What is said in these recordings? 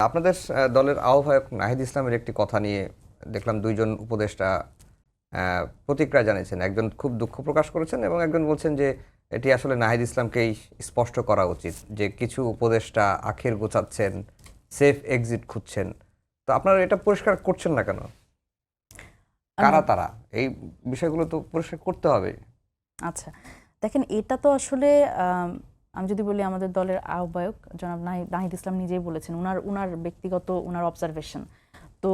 আপনাদের দলের আহ্বায়ক নাহিদ ইসলামের একটি কথা নিয়ে দেখলাম দুইজন উপদেষ্টা প্রতিক্রিয়া জানিয়েছেন। একজন খুব দুঃখ প্রকাশ করেছেন এবং একজন বলছেন যে এটি আসলে নাহিদ ইসলামকেই স্পষ্ট করা উচিত, যে কিছু উপদেষ্টা আখের গোছাচ্ছেন, সেফ এক্সিট খুঁজছেন। তো আপনারা এটা পরিষ্কার করছেন না কেন? কারা তারা? এই বিষয়গুলো তো পরিষ্কার করতে হবে। আচ্ছা, দেখেন, এটা তো আসলে আমি যদি বলি আমাদের দলের আহ্বায়ক জনাব নাহিদ ইসলাম নিজেই বলেছেন, উনার ব্যক্তিগত অবজারভেশন। তো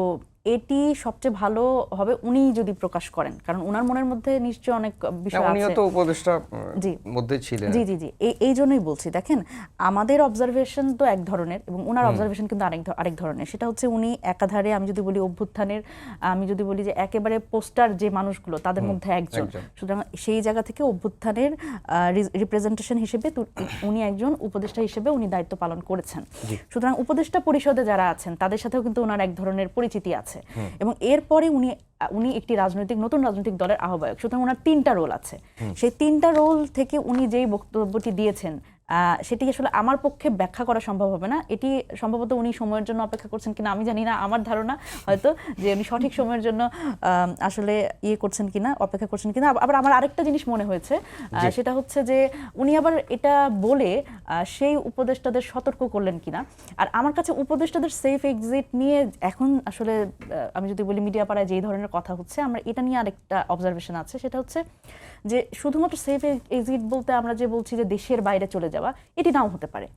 এটি সবচেয়ে ভালো হবে উনি যদি প্রকাশ করেন, কারণ উনার মনের মধ্যে নিশ্চয়ই অনেক বিষয় আছে। উনিও তো উপদেষ্টা মধ্যে ছিলেন। জি জি জি, এই জন্যই বলছি। দেখেন, আমাদের অবজারভেশন তো এক ধরনের এবং উনার অবজারভেশন কিন্তু আরেক ধরনের। সেটা হচ্ছে উনি একাধারে, আমি যদি বলি অভ্যুত্থানের, আমি যদি বলি যে একেবারে পোস্টার যে মানুষগুলো তাদের মধ্যে একজন। সুতরাং সেই জায়গা থেকে অভ্যুত্থানের রিপ্রেজেন্টেশন হিসেবে উনি একজন উপদেষ্টা হিসেবে উনি দায়িত্ব পালন করেছেন। সুতরাং উপদেষ্টা পরিষদে যারা আছেন তাদের সাথেও কিন্তু ওনার এক ধরনের পরিচিতি আছে এবং এরপরে উনি একটি নতুন রাজনৈতিক দলের আহ্বায়ক। সুতরাং ওনার 3টা রোল আছে। সেই 3টা রোল থেকে উনি যেই বক্তব্যটি দিয়েছেন সেটি আসলে আমার পক্ষে ব্যাখ্যা করা সম্ভব হবে না। এটি সম্ভবত উনি সময়ের জন্য অপেক্ষা করছেন কিনা আমি জানি না। আমার ধারণা হয়তো যে উনি সঠিক সময়ের জন্য আসলে করছেন কিনা, অপেক্ষা করছেন কিনা। আবার আমার আরেকটা জিনিস মনে হয়েছে, সেটা হচ্ছে যে উনি আবার এটা বলে সেই উপদেষ্টাদের সতর্ক করলেন কিনা। আর আমার কাছে উপদেষ্টাদের সেফ এক্সিট নিয়ে এখন আসলে আমি যদি বলি মিডিয়া পাড়ায় যেই ধরনের কথা হচ্ছে, আমরা এটা নিয়ে আরেকটা অবজারভেশন আছে। সেটা হচ্ছে যে শুধুমাত্র সেফ এক্সিট বলতে আমরা যে বলছি যে দেশের বাইরে চলে যাওয়া, এটি নাও হতে পারে।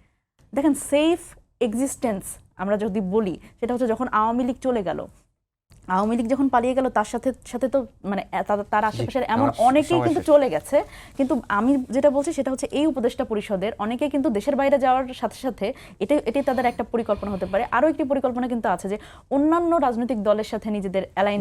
দেখেন, সেফ এক্সিস্টেন্স আমরা যদি বলি, সেটা হচ্ছে যখন আওয়ামী লীগ চলে গেল, আওয়ামী লীগ যখন পালিয়ে গেল, তার সাথে তো মানে তার আশেপাশের এমন অনেকেই কিন্তু চলে গেছে। কিন্তু আমি যেটা বলছি সেটা হচ্ছে এই উপদেষ্টা পরিষদের অনেকে কিন্তু দেশের বাইরে যাওয়ার সাথে সাথে এটাই তাদের একটা পরিকল্পনা হতে পারে। আরও একটি পরিকল্পনা কিন্তু আছে যে অন্যান্য রাজনৈতিক দলের সাথে নিজেদের অ্যালাইন